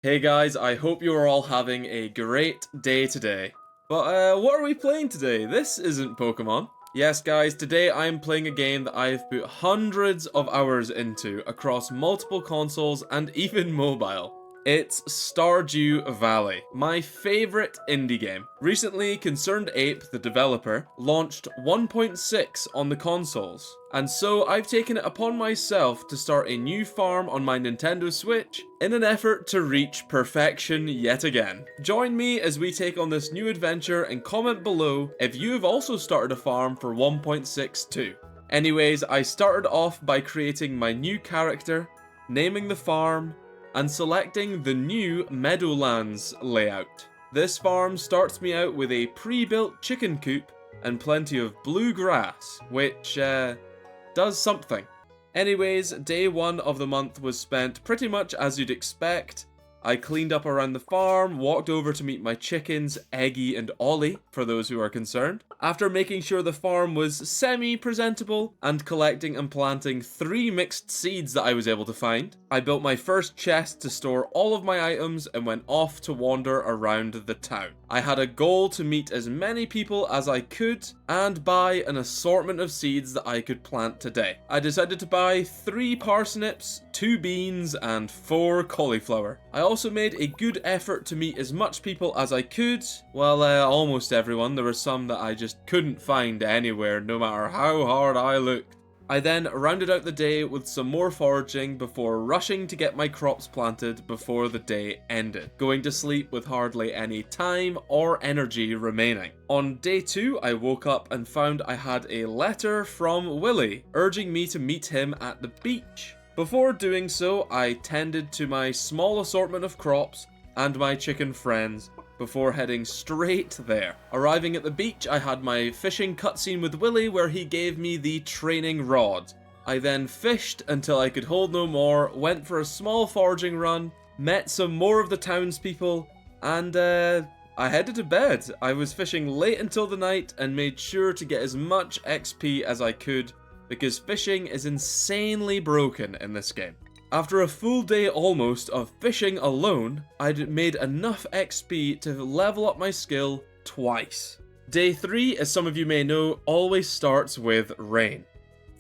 Hey guys, I hope you are all having a great day today. But what are we playing today? This isn't Pokemon. Yes guys, today I am playing a game that I've put hundreds of hours into across multiple consoles and even mobile. It's Stardew Valley, my favourite indie game. Recently, Concerned Ape, the developer, launched 1.6 on the consoles, and so I've taken it upon myself to start a new farm on my Nintendo Switch in an effort to reach perfection yet again. Join me as we take on this new adventure and comment below if you have also started a farm for 1.6 too. Anyways, I started off by creating my new character, naming the farm, and selecting the new Meadowlands layout. This farm starts me out with a pre-built chicken coop and plenty of blue grass, which does something. Anyways, day 1 of the month was spent pretty much as you'd expect. I cleaned up around the farm, walked over to meet my chickens, Eggy and Ollie, for those who are concerned. After making sure the farm was semi-presentable and collecting and planting 3 mixed seeds that I was able to find, I built my first chest to store all of my items and went off to wander around the town. I had a goal to meet as many people as I could and buy an assortment of seeds that I could plant today. I decided to buy 3 parsnips, 2 beans, and 4 cauliflower. I also made a good effort to meet as much people as I could. Well, almost everyone. There were some that I just couldn't find anywhere, no matter how hard I looked. I then rounded out the day with some more foraging before rushing to get my crops planted before the day ended, going to sleep with hardly any time or energy remaining. On day 2, I woke up and found I had a letter from Willie, urging me to meet him at the beach. Before doing so, I tended to my small assortment of crops and my chicken friends before heading straight there. Arriving at the beach, I had my fishing cutscene with Willie where he gave me the training rod. I then fished until I could hold no more, went for a small foraging run, met some more of the townspeople, and I headed to bed. I was fishing late until the night and made sure to get as much XP as I could because fishing is insanely broken in this game. After a full day almost of fishing alone, I'd made enough XP to level up my skill twice. Day 3, as some of you may know, always starts with rain.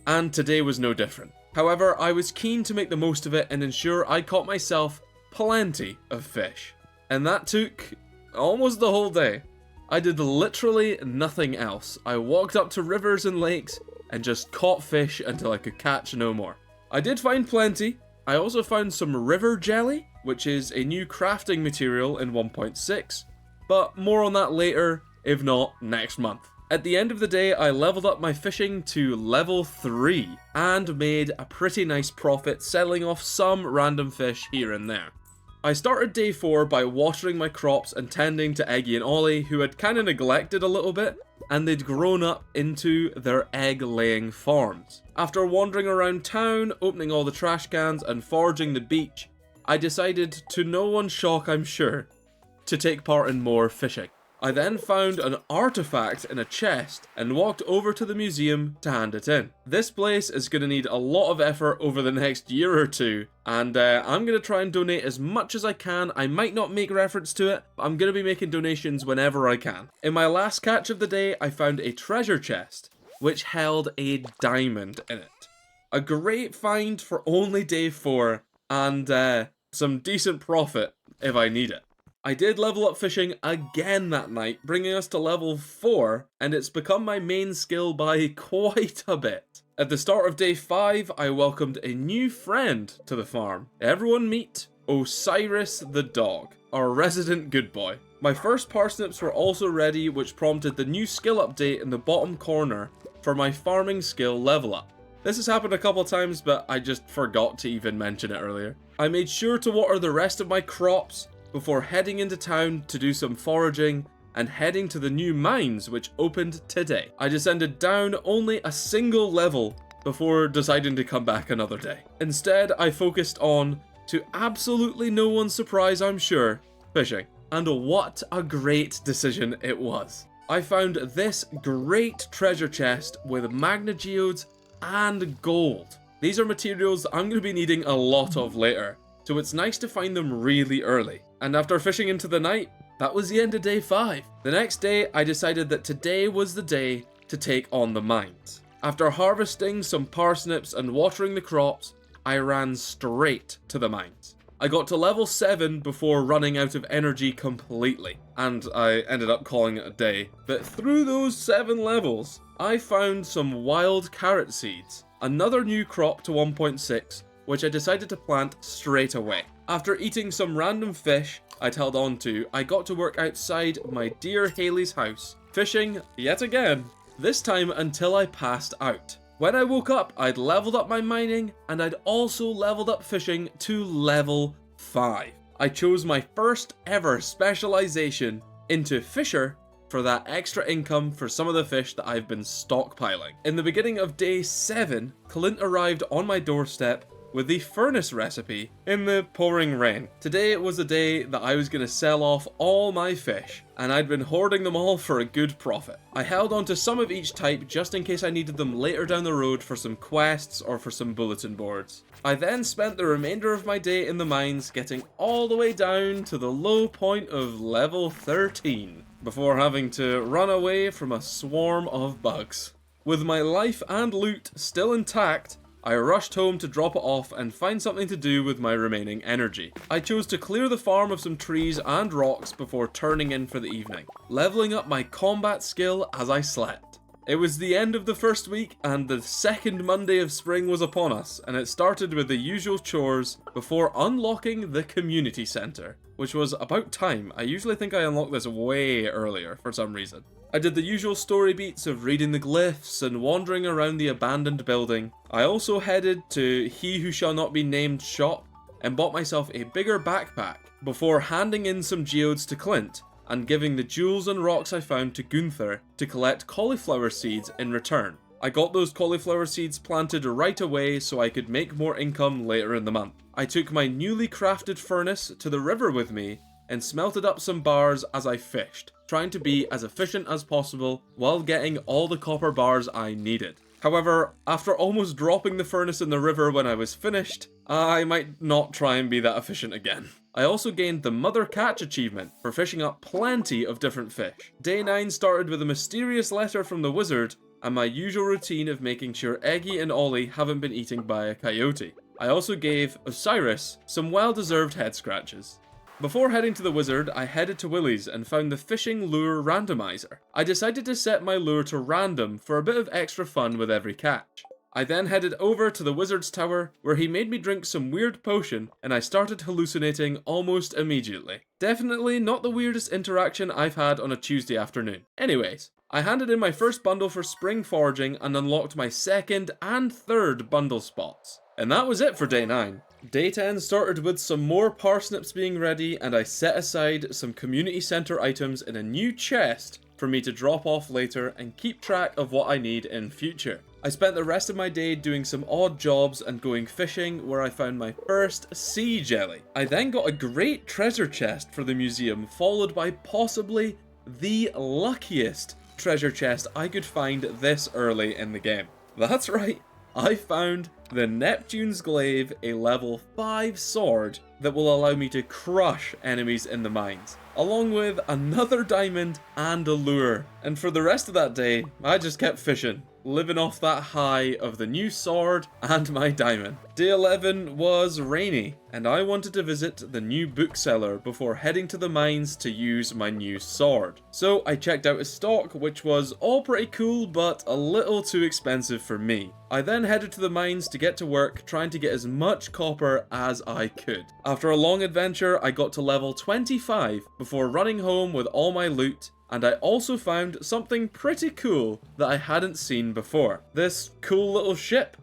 And today was no different. However, I was keen to make the most of it and ensure I caught myself plenty of fish. And that took almost the whole day. I did literally nothing else. I walked up to rivers and lakes and just caught fish until I could catch no more. I did find plenty. I also found some river jelly, which is a new crafting material in 1.6, but more on that later, if not next month. At the end of the day, I leveled up my fishing to level 3 and made a pretty nice profit selling off some random fish here and there. I started day 4 by watering my crops and tending to Eggy and Ollie, who had kind of neglected a little bit, and they'd grown up into their egg-laying farms. After wandering around town, opening all the trash cans, and foraging the beach, I decided, to no one's shock I'm sure, to take part in more fishing. I then found an artifact in a chest and walked over to the museum to hand it in. This place is going to need a lot of effort over the next year or two, and I'm going to try and donate as much as I can. I might not make reference to it, but I'm going to be making donations whenever I can. In my last catch of the day, I found a treasure chest, which held a diamond in it. A great find for only day 4, and some decent profit if I need it. I did level up fishing again that night, bringing us to level 4, and it's become my main skill by quite a bit. At the start of day 5, I welcomed a new friend to the farm. Everyone meet Osiris the dog, our resident good boy. My first parsnips were also ready, which prompted the new skill update in the bottom corner for my farming skill level up. This has happened a couple times, but I just forgot to even mention it earlier. I made sure to water the rest of my crops before heading into town to do some foraging and heading to the new mines which opened today. I descended down only a single level before deciding to come back another day. Instead, I focused on, to absolutely no one's surprise I'm sure, fishing. And what a great decision it was. I found this great treasure chest with magna geodes and gold. These are materials I'm going to be needing a lot of later, so it's nice to find them really early. And after fishing into the night, that was the end of day 5. The next day, I decided that today was the day to take on the mines. After harvesting some parsnips and watering the crops, I ran straight to the mines. I got to level 7 before running out of energy completely, and I ended up calling it a day. But through those 7 levels, I found some wild carrot seeds, another new crop to 1.6, which I decided to plant straight away. After eating some random fish I'd held on to, I got to work outside my dear Haley's house, fishing yet again, this time until I passed out. When I woke up, I'd leveled up my mining, and I'd also leveled up fishing to level 5. I chose my first ever specialization into fisher for that extra income for some of the fish that I've been stockpiling. In the beginning of day 7, Clint arrived on my doorstep with the furnace recipe in the pouring rain. Today was the day that I was going to sell off all my fish, and I'd been hoarding them all for a good profit. I held on to some of each type just in case I needed them later down the road for some quests or for some bulletin boards. I then spent the remainder of my day in the mines getting all the way down to the low point of level 13 before having to run away from a swarm of bugs. With my life and loot still intact, I rushed home to drop it off and find something to do with my remaining energy. I chose to clear the farm of some trees and rocks before turning in for the evening, leveling up my combat skill as I slept. It was the end of the first week and the second Monday of spring was upon us, and it started with the usual chores before unlocking the community center, which was about time. I usually think I unlock this way earlier for some reason. I did the usual story beats of reading the glyphs and wandering around the abandoned building. I also headed to He Who Shall Not Be Named shop and bought myself a bigger backpack before handing in some geodes to Clint and giving the jewels and rocks I found to Gunther to collect cauliflower seeds in return. I got those cauliflower seeds planted right away so I could make more income later in the month. I took my newly crafted furnace to the river with me and smelted up some bars as I fished, trying to be as efficient as possible while getting all the copper bars I needed. However, after almost dropping the furnace in the river when I was finished, I might not try and be that efficient again. I also gained the Mother Catch achievement for fishing up plenty of different fish. Day 9 started with a mysterious letter from the wizard and my usual routine of making sure Eggy and Ollie haven't been eaten by a coyote. I also gave Osiris some well-deserved head scratches. Before heading to the wizard, I headed to Willie's and found the fishing lure randomizer. I decided to set my lure to random for a bit of extra fun with every catch. I then headed over to the wizard's tower where he made me drink some weird potion and I started hallucinating almost immediately. Definitely not the weirdest interaction I've had on a Tuesday afternoon. Anyways, I handed in my first bundle for spring foraging and unlocked my second and third bundle spots. And that was it for day 9. Day 10 started with some more parsnips being ready and I set aside some community center items in a new chest for me to drop off later and keep track of what I need in future. I spent the rest of my day doing some odd jobs and going fishing where I found my first sea jelly. I then got a great treasure chest for the museum, followed by possibly the luckiest treasure chest I could find this early in the game. That's right, I found the Neptune's Glaive, a level 5 sword that will allow me to crush enemies in the mines, along with another diamond and a lure. And for the rest of that day, I just kept fishing, living off that high of the new sword and my diamond. Day 11 was rainy, and I wanted to visit the new bookseller before heading to the mines to use my new sword. So I checked out his stock, which was all pretty cool, but a little too expensive for me. I then headed to the mines to get to work, trying to get as much copper as I could. After a long adventure, I got to level 25 before running home with all my loot, and I also found something pretty cool that I hadn't seen before. This cool little ship.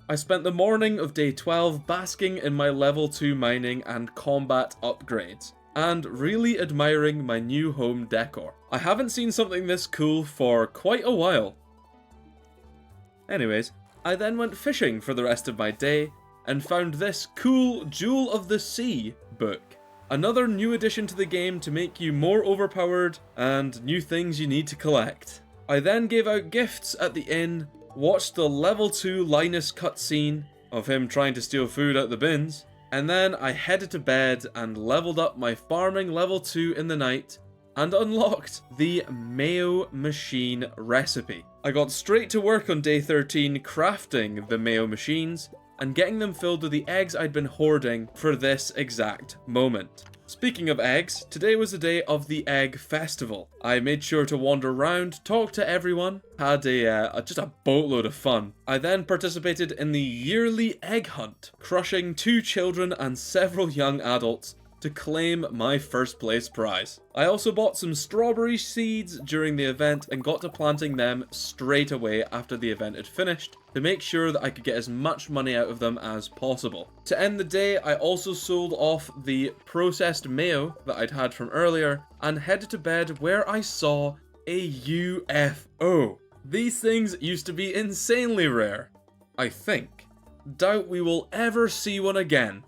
I spent the morning of day 12 basking in my level 2 mining and combat upgrades, and really admiring my new home decor. I haven't seen something this cool for quite a while. Anyways, I then went fishing for the rest of my day, and found this cool Jewel of the Sea book. Another new addition to the game to make you more overpowered, and new things you need to collect. I then gave out gifts at the inn, watched the level 2 Linus cutscene of him trying to steal food out the bins, And then I headed to bed and leveled up my farming level 2 in the night and unlocked the mayo machine recipe. I got straight to work on day 13 crafting the mayo machines and getting them filled with the eggs I'd been hoarding for this exact moment. Speaking of eggs, today was the day of the egg festival. I made sure to wander around, talk to everyone, had just a boatload of fun. I then participated in the yearly egg hunt, crushing 2 children and several young adults to claim my first place prize. I also bought some strawberry seeds during the event and got to planting them straight away after the event had finished to make sure that I could get as much money out of them as possible. To end the day, I also sold off the processed mayo that I'd had from earlier and headed to bed where I saw a UFO. These things used to be insanely rare, I think. Doubt we will ever see one again,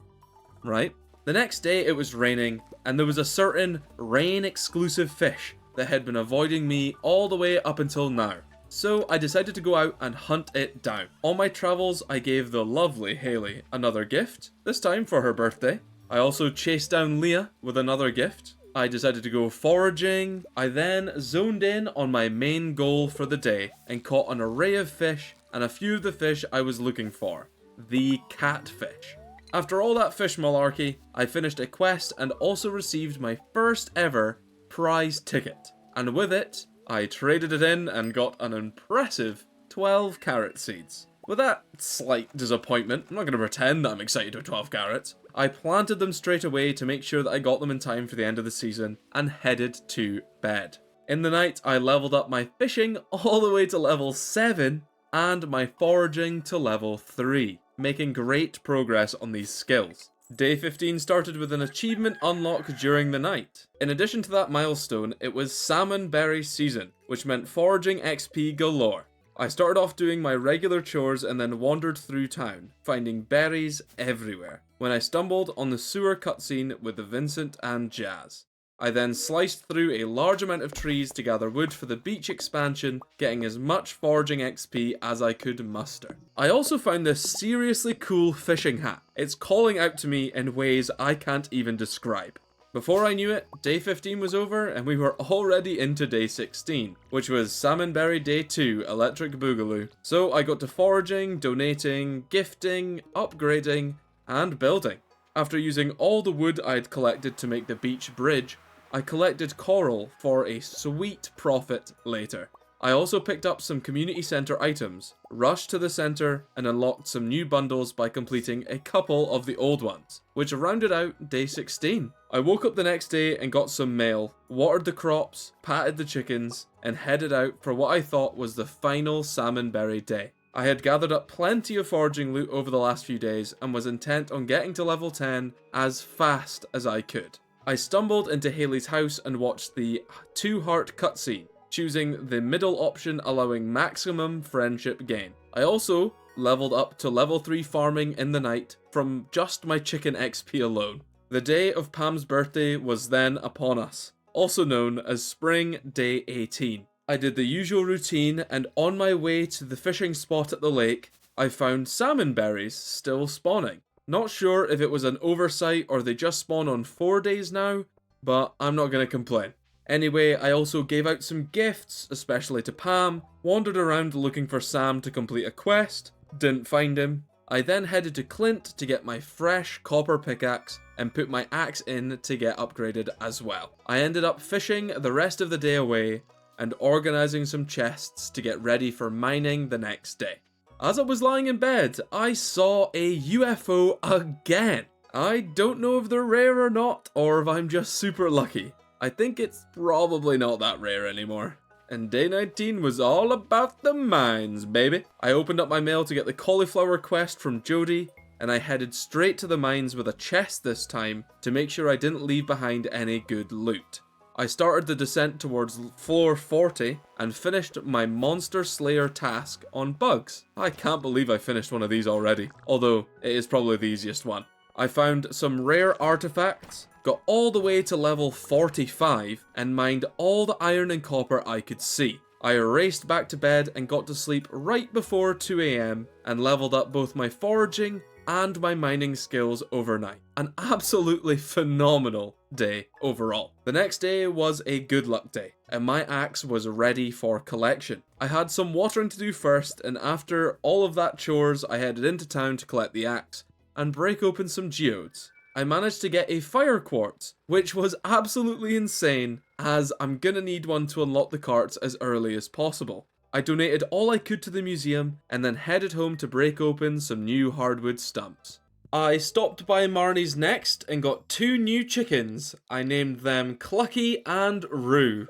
right? The next day it was raining, and there was a certain rain-exclusive fish that had been avoiding me all the way up until now. So I decided to go out and hunt it down. On my travels, I gave the lovely Haley another gift, this time for her birthday. I also chased down Leah with another gift. I decided to go foraging. I then zoned in on my main goal for the day and caught an array of fish and a few of the fish I was looking for, the catfish. After all that fish malarkey, I finished a quest and also received my first ever prize ticket. And with it, I traded it in and got an impressive 12 carrot seeds. With that slight disappointment, I'm not going to pretend that I'm excited with 12 carrots. I planted them straight away to make sure that I got them in time for the end of the season and headed to bed. In the night, I leveled up my fishing all the way to level 7 and my foraging to level 3. Making great progress on these skills. Day 15 started with an achievement unlock during the night. In addition to that milestone, it was Salmonberry season, which meant foraging XP galore. I started off doing my regular chores and then wandered through town, finding berries everywhere, when I stumbled on the sewer cutscene with Vincent and Jazz. I then sliced through a large amount of trees to gather wood for the beach expansion, getting as much foraging XP as I could muster. I also found this seriously cool fishing hat. It's calling out to me in ways I can't even describe. Before I knew it, day 15 was over and we were already into day 16, which was Salmonberry Day 2 Electric Boogaloo. So I got to foraging, donating, gifting, upgrading, and building. After using all the wood I'd collected to make the beach bridge, I collected coral for a sweet profit later. I also picked up some community center items, rushed to the center, and unlocked some new bundles by completing a couple of the old ones, which rounded out day 16. I woke up the next day and got some mail, watered the crops, patted the chickens, and headed out for what I thought was the final Salmonberry day. I had gathered up plenty of foraging loot over the last few days and was intent on getting to level 10 as fast as I could. I stumbled into Haley's house and watched the 2-heart cutscene, choosing the middle option allowing maximum friendship gain. I also leveled up to level 3 farming in the night from just my chicken XP alone. The day of Pam's birthday was then upon us, also known as Spring Day 18. I did the usual routine and on my way to the fishing spot at the lake, I found salmon berries still spawning. Not sure if it was an oversight or they just spawn on 4 days now, but I'm not going to complain. Anyway, I also gave out some gifts, especially to Pam, wandered around looking for Sam to complete a quest, didn't find him. I then headed to Clint to get my fresh copper pickaxe and put my axe in to get upgraded as well. I ended up fishing the rest of the day away and organising some chests to get ready for mining the next day. As I was lying in bed, I saw a UFO again. I don't know if they're rare or not, or if I'm just super lucky. I think it's probably not that rare anymore. And day 19 was all about the mines, baby. I opened up my mail to get the cauliflower quest from Jody, and I headed straight to the mines with a chest this time to make sure I didn't leave behind any good loot. I started the descent towards floor 40 and finished my Monster Slayer task on bugs. I can't believe I finished one of these already, although it is probably the easiest one. I found some rare artifacts, got all the way to level 45 and mined all the iron and copper I could see. I raced back to bed and got to sleep right before 2 AM and leveled up both my foraging and my mining skills overnight. An absolutely phenomenal day overall. The next day was a good luck day, and my axe was ready for collection. I had some watering to do first, and after all of that chores, I headed into town to collect the axe and break open some geodes. I managed to get a fire quartz, which was absolutely insane, as I'm gonna need one to unlock the carts as early as possible. I donated all I could to the museum, and then headed home to break open some new hardwood stumps. I stopped by Marnie's next and got 2 new chickens. I named them Clucky and Roo.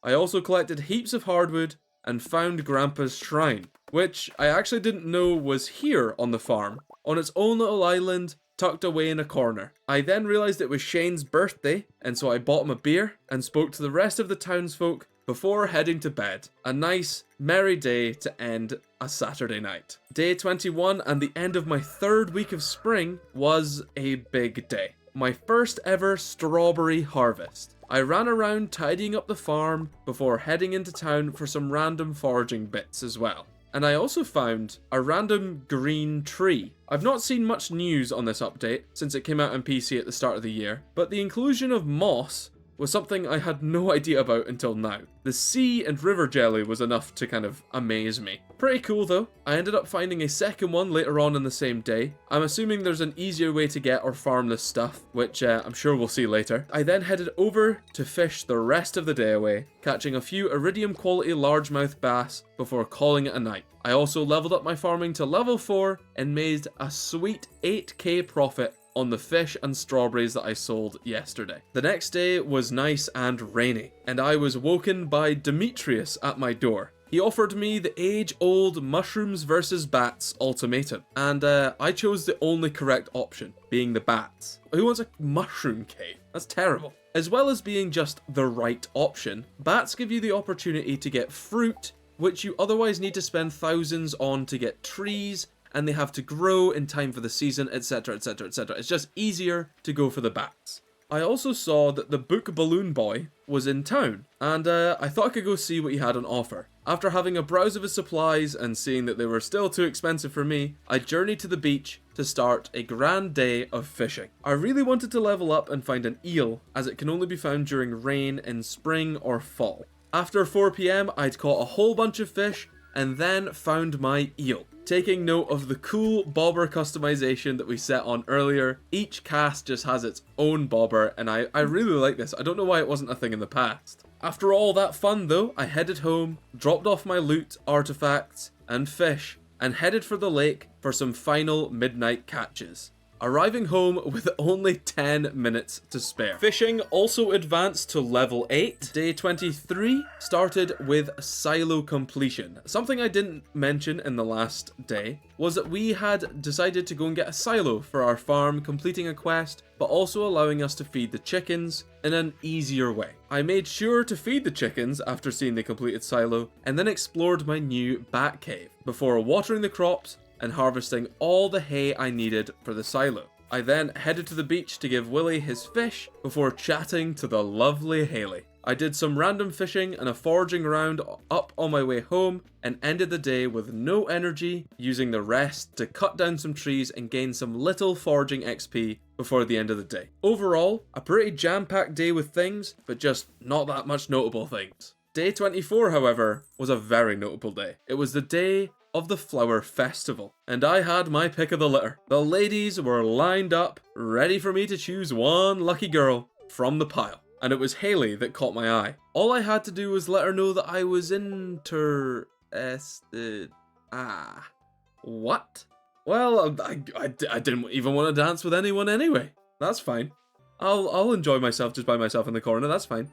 I also collected heaps of hardwood and found Grandpa's shrine, which I actually didn't know was here on the farm, on its own little island, tucked away in a corner. I then realised it was Shane's birthday, and so I bought him a beer and spoke to the rest of the townsfolk before heading to bed. A nice, merry day to end a Saturday night. Day 21 and the end of my 3rd week of spring was a big day. My first ever strawberry harvest. I ran around tidying up the farm before heading into town for some random foraging bits as well. And I also found a random green tree. I've not seen much news on this update since it came out on PC at the start of the year, but the inclusion of moss was something I had no idea about until now. The sea and river jelly was enough to kind of amaze me. Pretty cool though. I ended up finding a second one later on in the same day. I'm assuming there's an easier way to get or farm this stuff, which I'm sure we'll see later. I then headed over to fish the rest of the day away, catching a few iridium quality largemouth bass before calling it a night. I also leveled up my farming to level 4 and made a sweet 8k profit on the fish and strawberries that I sold yesterday. The next day was nice and rainy, and I was woken by Demetrius at my door. He offered me the age-old mushrooms versus bats ultimatum, and I chose the only correct option, being the bats. Who wants a mushroom cave? That's terrible. As well as being just the right option, bats give you the opportunity to get fruit, which you otherwise need to spend thousands on to get trees, and they have to grow in time for the season, etc, etc, etc. It's just easier to go for the bats. I also saw that the Book Balloon Boy was in town, and I thought I could go see what he had on offer. After having a browse of his supplies and seeing that they were still too expensive for me, I journeyed to the beach to start a grand day of fishing. I really wanted to level up and find an eel, as it can only be found during rain in spring or fall. After 4 PM, I'd caught a whole bunch of fish, and then found my eel. Taking note of the cool bobber customization that we set on earlier, each cast just has its own bobber, and I really like this. I don't know why it wasn't a thing in the past. After all that fun though, I headed home, dropped off my loot, artifacts, and fish, and headed for the lake for some final midnight catches. Arriving home with only 10 minutes to spare. Fishing also advanced to level 8. Day 23 started with silo completion. Something I didn't mention in the last day was that we had decided to go and get a silo for our farm, completing a quest, but also allowing us to feed the chickens in an easier way. I made sure to feed the chickens after seeing the completed silo, and then explored my new bat cave before watering the crops and harvesting all the hay I needed for the silo. I then headed to the beach to give Willie his fish before chatting to the lovely Haley. I did some random fishing and a foraging round up on my way home and ended the day with no energy, using the rest to cut down some trees and gain some little foraging XP before the end of the day. Overall, a pretty jam-packed day with things, but just not that much notable things. Day 24, however, was a very notable day. It was the day of the Flower Festival, and I had my pick of the litter. The ladies were lined up, ready for me to choose one lucky girl from the pile, and it was Haley that caught my eye. All I had to do was let her know that I was interested. What? Well, I didn't even want to dance with anyone anyway. That's fine. I'll enjoy myself just by myself in the corner, that's fine.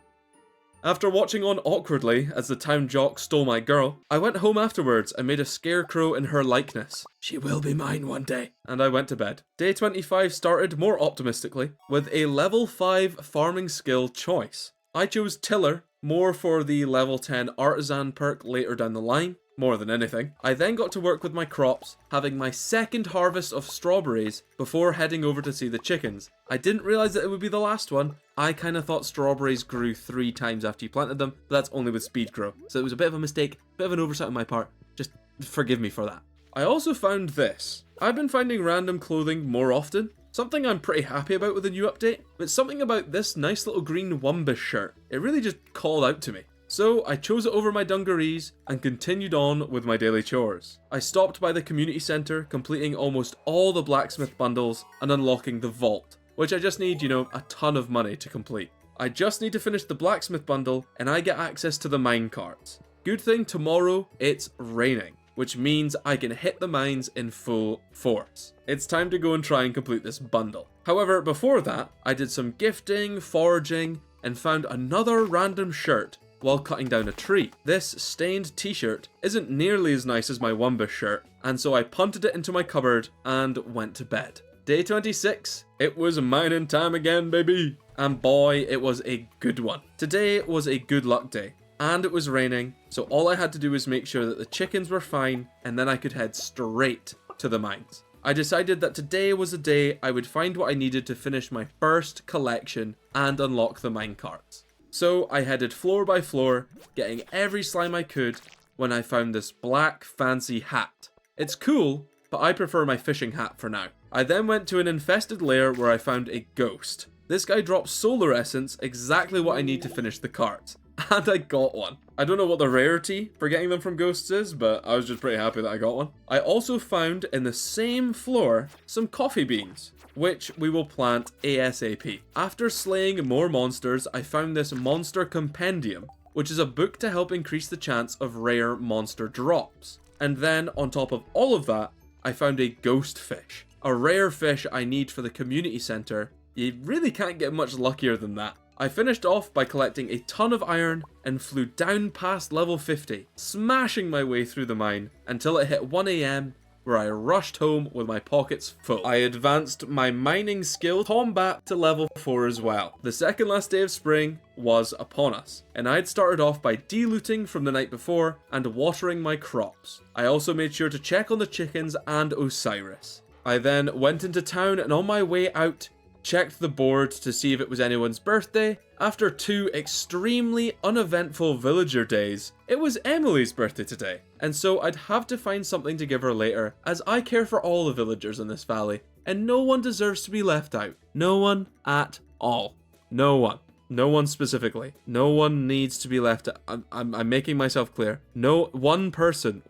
After watching on awkwardly as the town jock stole my girl, I went home afterwards and made a scarecrow in her likeness. She will be mine one day. And I went to bed. Day 25 started more optimistically with a level 5 farming skill choice. I chose Tiller, more for the level 10 artisan perk later down the line, more than anything. I then got to work with my crops, having my second harvest of strawberries before heading over to see the chickens. I didn't realise that it would be the last one. I kind of thought strawberries grew 3 times after you planted them, but that's only with speed grow. So it was a bit of a mistake, bit of an oversight on my part. Just forgive me for that. I also found this. I've been finding random clothing more often, something I'm pretty happy about with the new update, but something about this nice little green Wumbus shirt, it really just called out to me. So I chose it over my dungarees and continued on with my daily chores. I stopped by the community centre, completing almost all the blacksmith bundles and unlocking the vault, which I just need, a ton of money to complete. I just need to finish the blacksmith bundle and I get access to the mine carts. Good thing tomorrow it's raining, which means I can hit the mines in full force. It's time to go and try and complete this bundle. However, before that, I did some gifting, foraging, and found another random shirt while cutting down a tree. This stained t-shirt isn't nearly as nice as my Wumbus shirt, and so I punted it into my cupboard and went to bed. Day 26, it was mining time again, baby. And boy, it was a good one. Today was a good luck day, and it was raining, so all I had to do was make sure that the chickens were fine, and then I could head straight to the mines. I decided that today was the day I would find what I needed to finish my first collection and unlock the mine carts. So I headed floor by floor, getting every slime I could, when I found this black fancy hat. It's cool, but I prefer my fishing hat for now. I then went to an infested lair where I found a ghost. This guy drops solar essence, exactly what I need to finish the cart. And I got one. I don't know what the rarity for getting them from ghosts is, but I was just pretty happy that I got one. I also found in the same floor some coffee beans, which we will plant ASAP. After slaying more monsters, I found this monster compendium, which is a book to help increase the chance of rare monster drops. And then on top of all of that, I found a ghost fish, a rare fish I need for the community center. You really can't get much luckier than that. I finished off by collecting a ton of iron and flew down past level 50, smashing my way through the mine until it hit 1 AM, where I rushed home with my pockets full. I advanced my mining skill combat to level 4 as well. The second last day of spring was upon us, and I'd started off by de-looting from the night before and watering my crops. I also made sure to check on the chickens and Osiris. I then went into town, and on my way out, checked the board to see if it was anyone's birthday. After 2 extremely uneventful villager days, it was Emily's birthday today, and so I'd have to find something to give her later, as I care for all the villagers in this valley, and no one deserves to be left out. No one at all. No one. No one specifically. No one needs to be left out. I'm making myself clear. No, one person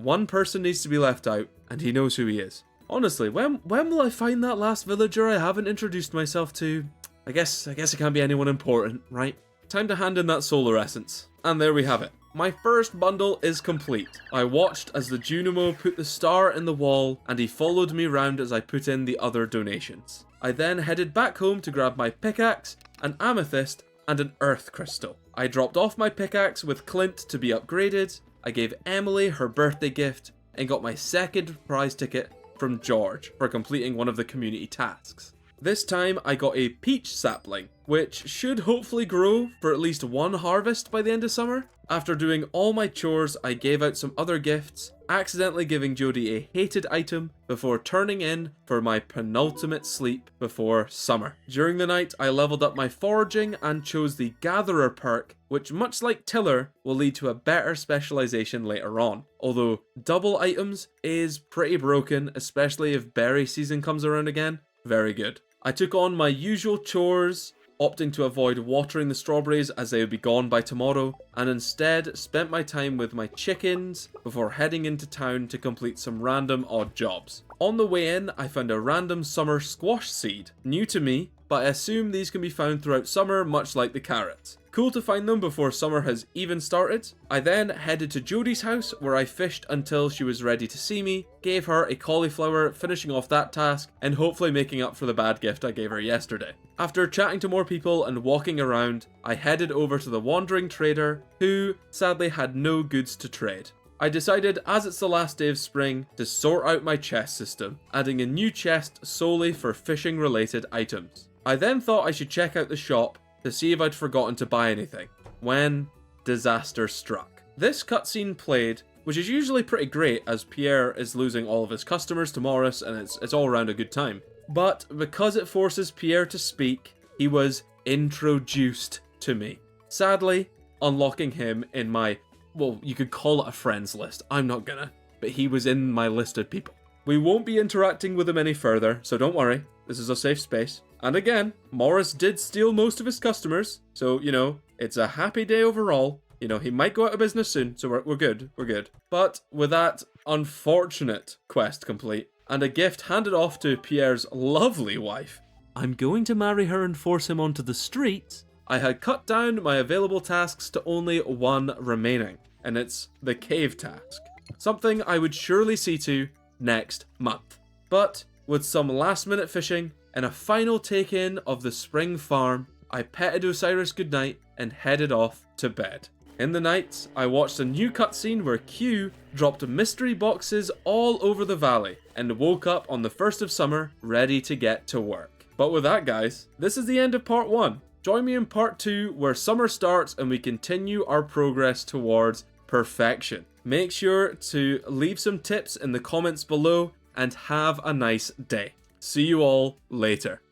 needs to be left out, and he knows who he is. Honestly, when will I find that last villager I haven't introduced myself to? I guess it can't be anyone important, right? Time to hand in that solar essence. And there we have it. My first bundle is complete. I watched as the Junimo put the star in the wall, and he followed me round as I put in the other donations. I then headed back home to grab my pickaxe, an amethyst, and an earth crystal. I dropped off my pickaxe with Clint to be upgraded. I gave Emily her birthday gift, and got my second prize ticket from George for completing one of the community tasks. This time I got a peach sapling, which should hopefully grow for at least one harvest by the end of summer. After doing all my chores, I gave out some other gifts, accidentally giving Jodie a hated item before turning in for my penultimate sleep before summer. During the night, I leveled up my foraging and chose the Gatherer perk, which much like Tiller, will lead to a better specialization later on. Although double items is pretty broken, especially if berry season comes around again. Very good. I took on my usual chores, opting to avoid watering the strawberries as they would be gone by tomorrow, and instead spent my time with my chickens before heading into town to complete some random odd jobs. On the way in, I found a random summer squash seed, new to me, but I assume these can be found throughout summer much like the carrots. Cool to find them before summer has even started. I then headed to Jodie's house where I fished until she was ready to see me, gave her a cauliflower, finishing off that task and hopefully making up for the bad gift I gave her yesterday. After chatting to more people and walking around, I headed over to the wandering trader who sadly had no goods to trade. I decided, as it's the last day of spring, to sort out my chest system, adding a new chest solely for fishing related items. I then thought I should check out the shop to see if I'd forgotten to buy anything, when disaster struck. This cutscene played, which is usually pretty great as Pierre is losing all of his customers to Morris and it's all around a good time. But because it forces Pierre to speak, he was introduced to me. Sadly, unlocking him in my, well, you could call it a friends list, I'm not gonna. but he was in my list of people. We won't be interacting with him any further, so don't worry. This is a safe space. And again, Morris did steal most of his customers, so, you know, it's a happy day overall. You know, he might go out of business soon, so we're good, we're good. But with that unfortunate quest complete, and a gift handed off to Pierre's lovely wife, I'm going to marry her and force him onto the streets. I had cut down my available tasks to only one remaining, and it's the cave task. Something I would surely see to next month. But with some last minute fishing and a final take-in of the spring farm, I petted Osiris goodnight and headed off to bed. In the night, I watched a new cutscene where Q dropped mystery boxes all over the valley and woke up on the 1st of summer ready to get to work. But with that, guys, this is the end of part 1. Join me in part 2 where summer starts and we continue our progress towards perfection. Make sure to leave some tips in the comments below and have a nice day. See you all later.